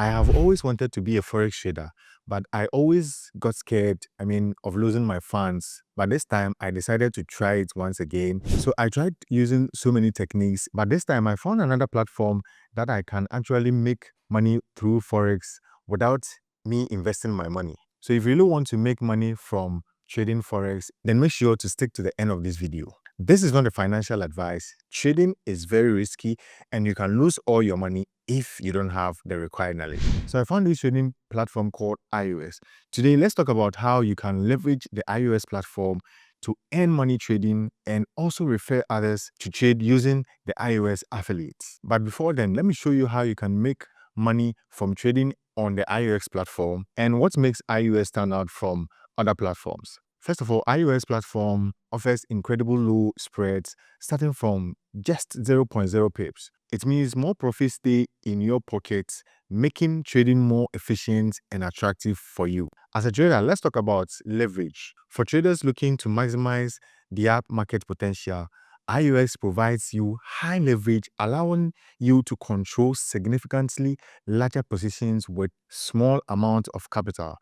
I have always wanted to be a forex trader, but I always got scared, of losing my funds. But this time I decided to try it once again. So I tried using so many techniques, but this time I found another platform that I can actually make money through forex without me investing my money. So if you really want to make money from trading forex, then make sure to stick to the end of this video. This is not a financial advice. Trading is very risky and you can lose all your money if you don't have the required knowledge. So I found this trading platform called IUX. Today, let's talk about how you can leverage the IUX platform to earn money trading and also refer others to trade using the IUX affiliates. But before then, let me show you how you can make money from trading on the IUX platform and what makes IUX stand out from other platforms. First of all, IUX platform offers incredible low spreads starting from just 0.0 pips. It means more profits stay in your pockets, making trading more efficient and attractive for you. As a trader, let's talk about leverage. For traders looking to maximize their market potential, IUX provides you high leverage, allowing you to control significantly larger positions with small amount of capital.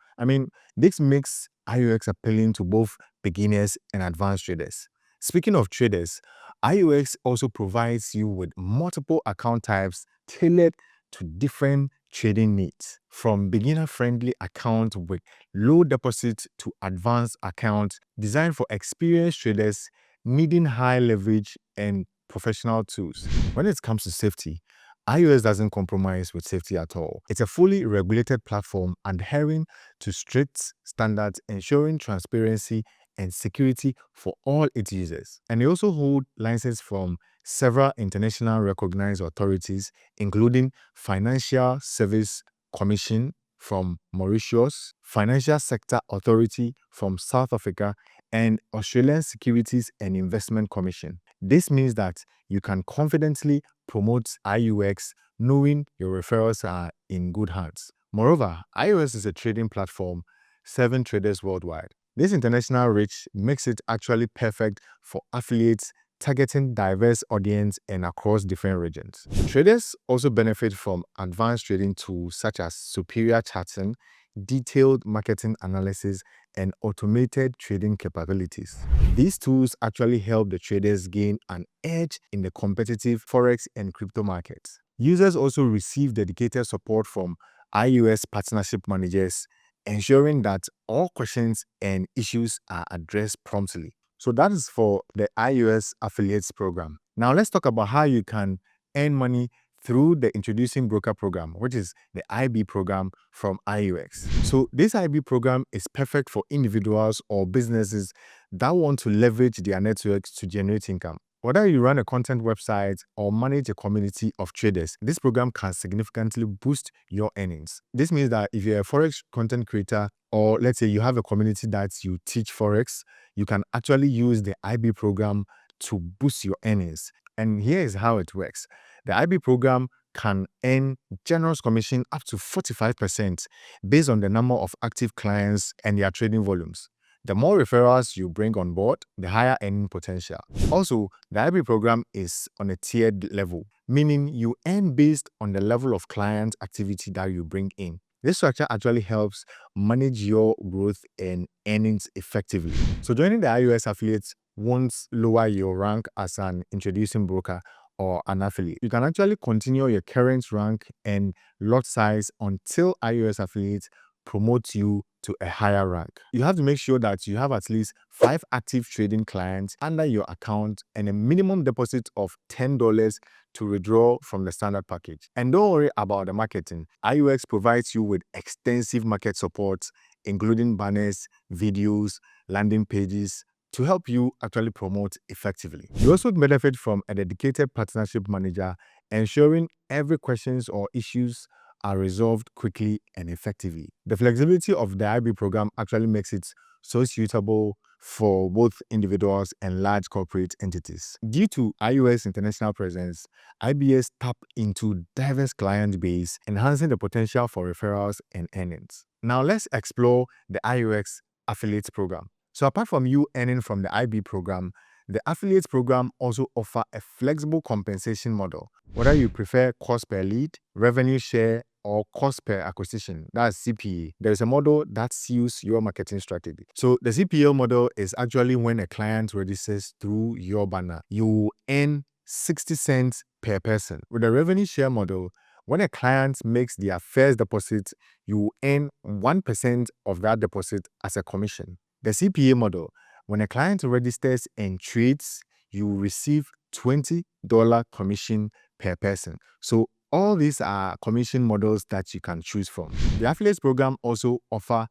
This makes IUX appealing to both beginners and advanced traders. Speaking of traders, IUX also provides you with multiple account types tailored to different trading needs, from beginner-friendly accounts with low deposit to advanced accounts designed for experienced traders needing high leverage and professional tools. When it comes to safety, IUX doesn't compromise with safety at all. It's a fully regulated platform adhering to strict standards, ensuring transparency and security for all its users. And they also hold licenses from several international recognized authorities, including Financial Service Commission from Mauritius, Financial Sector Authority from South Africa, and Australian Securities and Investment Commission. This means that you can confidently promote IUX knowing your referrals are in good hands. Moreover, IUX is a trading platform serving traders worldwide. This international reach makes it actually perfect for affiliates targeting diverse audience and across different regions. Traders also benefit from advanced trading tools such as superior charting, detailed marketing analysis, and automated trading capabilities. These tools actually help the traders gain an edge in the competitive forex and crypto markets. Users also receive dedicated support from IUX partnership managers, ensuring that all questions and issues are addressed promptly. So that is for the IUX affiliates program. Now let's talk about how you can earn money through the Introducing Broker program, which is the IB program from IUX. So this IB program is perfect for individuals or businesses that want to leverage their networks to generate income. Whether you run a content website or manage a community of traders, this program can significantly boost your earnings. This means that if you're a Forex content creator, or let's say you have a community that you teach Forex, you can actually use the IB program to boost your earnings. And here is how it works. The IB program can earn generous commission up to 45% based on the number of active clients and their trading volumes. The more referrals you bring on board, the higher earning potential. Also, the IB program is on a tiered level, meaning you earn based on the level of client activity that you bring in. This structure actually helps manage your growth and earnings effectively. So joining the IUX affiliates won't lower your rank as an introducing broker or an affiliate. You can actually continue your current rank and lot size until IUX affiliates promote you to a higher rank. You have to make sure that you have at least 5 active trading clients under your account and a minimum deposit of $10 to withdraw from the standard package. And don't worry about the marketing. IUX provides you with extensive market support, including banners, videos, landing pages, to help you actually promote effectively. You also benefit from a dedicated partnership manager, ensuring every questions or issues are resolved quickly and effectively. The flexibility of the IB program actually makes it so suitable for both individuals and large corporate entities. Due to IUX international presence, IBS tap into diverse client base, enhancing the potential for referrals and earnings. Now let's explore the IUX affiliates program. So apart from you earning from the IB program, the affiliates program also offers a flexible compensation model. Whether you prefer cost per lead, revenue share, or cost per acquisition, that's CPA. There's a model that suits your marketing strategy. So the CPA model is actually when a client registers through your banner, you earn 60 cents per person. With the revenue share model, when a client makes their first deposit, you earn 1% of that deposit as a commission. The CPA model, when a client registers and trades, you receive $20 commission per person. So all these are commission models that you can choose from. The affiliates program also offer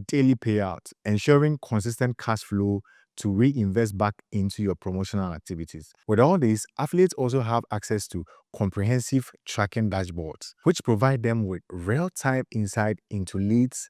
daily payouts, ensuring consistent cash flow to reinvest back into your promotional activities. With all this, affiliates also have access to comprehensive tracking dashboards, which provide them with real-time insight into leads,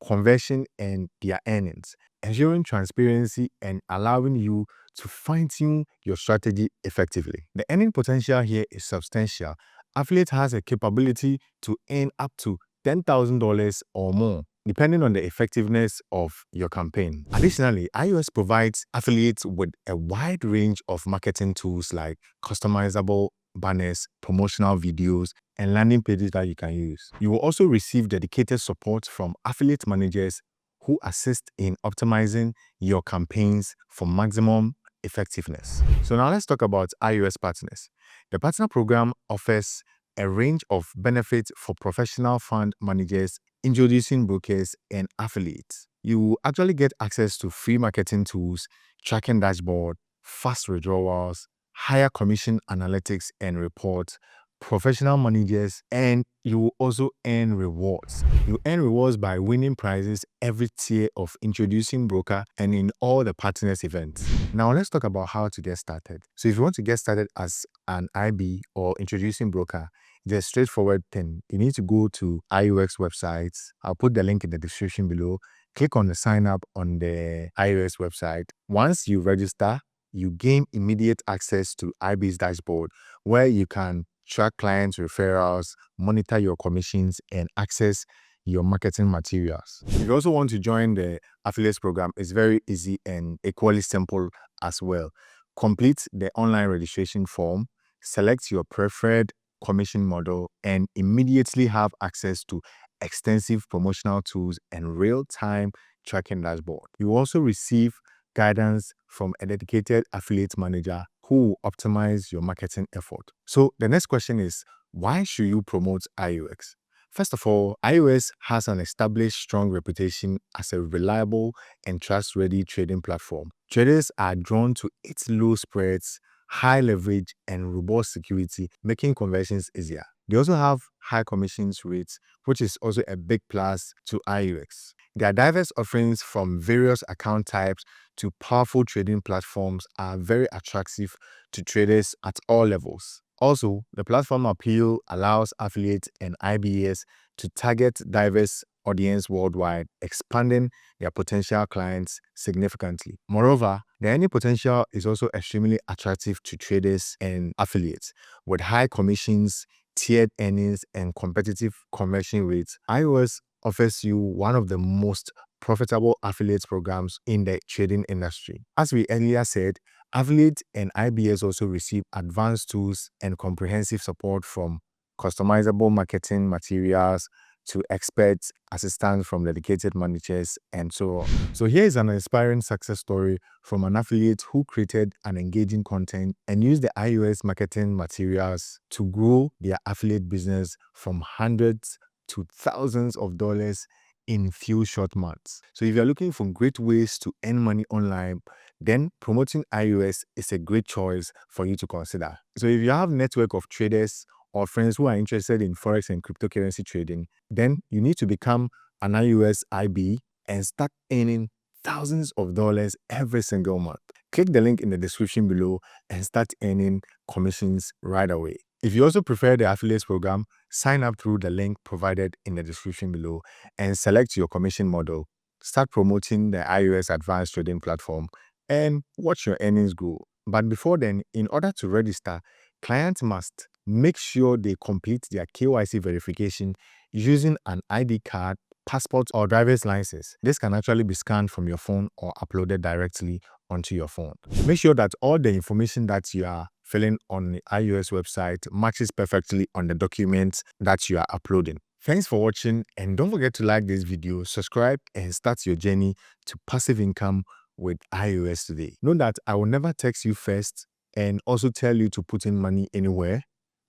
conversion, and their earnings, ensuring transparency and allowing you to fine-tune your strategy effectively. The earning potential here is substantial. Affiliate has a capability to earn up to $10,000 or more, depending on the effectiveness of your campaign. Additionally, IUX provides affiliates with a wide range of marketing tools like customizable banners, promotional videos, and landing pages that you can use. You will also receive dedicated support from affiliate managers who assist in optimizing your campaigns for maximum effectiveness. So now let's talk about IUX partners. The partner program offers a range of benefits for professional fund managers, introducing brokers, and affiliates. You will actually get access to free marketing tools, tracking dashboard, fast withdrawals, higher commission analytics and reports, professional managers, and you will also earn rewards. You earn rewards by winning prizes every tier of introducing broker and in all the partners events. Now let's talk about how to get started. So if you want to get started as an IB or introducing broker, it's a straightforward thing. You need to go to IUX websites. I'll put the link in the description below. Click on the sign up on the IUX website. Once you register, you gain immediate access to IB's dashboard where you can track clients' referrals, monitor your commissions, and access your marketing materials. If you also want to join the affiliates program, it's very easy and equally simple as well. Complete the online registration form, select your preferred commission model, and immediately have access to extensive promotional tools and real-time tracking dashboard. You also receive guidance from a dedicated affiliate manager who will optimize your marketing effort. So the next question is, why should you promote IUX? First of all, IUX has an established strong reputation as a reliable and trustworthy trading platform. Traders are drawn to its low spreads, high leverage, and robust security, making conversions easier. They also have high commissions rates, which is also a big plus to IUX. Their diverse offerings from various account types to powerful trading platforms are very attractive to traders at all levels. Also, the platform appeal allows affiliates and IBAs to target diverse audience worldwide, expanding their potential clients significantly. Moreover, the earning potential is also extremely attractive to traders and affiliates. With high commissions, tiered earnings, and competitive conversion rates, IUX offers you one of the most profitable affiliate programs in the trading industry. As we earlier said, affiliates and IBAs also receive advanced tools and comprehensive support from customizable marketing materials to expert assistance from dedicated managers and so on. So here is an inspiring success story from an affiliate who created an engaging content and used the IUX marketing materials to grow their affiliate business from hundreds to thousands of dollars in few short months. So if you're looking for great ways to earn money online, then promoting IUX is a great choice for you to consider. So if you have a network of traders or friends who are interested in forex and cryptocurrency trading, then you need to become an IUX IB and start earning thousands of dollars every single month. Click the link in the description below and start earning commissions right away. If you also prefer the affiliates program, sign up through the link provided in the description below and select your commission model. Start promoting the IUX advanced trading platform and watch your earnings grow. But before then, in order to register, clients must make sure they complete their KYC verification using an ID card, passport, or driver's license. This can actually be scanned from your phone or uploaded directly onto your phone. Make sure that all the information that you are filling on the IUX website matches perfectly on the documents that you are uploading. Thanks for watching, and don't forget to like this video, subscribe, and start your journey to passive income with IUX today. Know that I will never text you first and also tell you to put in money anywhere.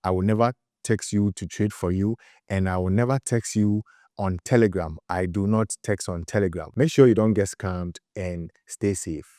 I will never text you to trade for you, and I will never text you on Telegram. I do not text on Telegram. Make sure you don't get scammed and stay safe.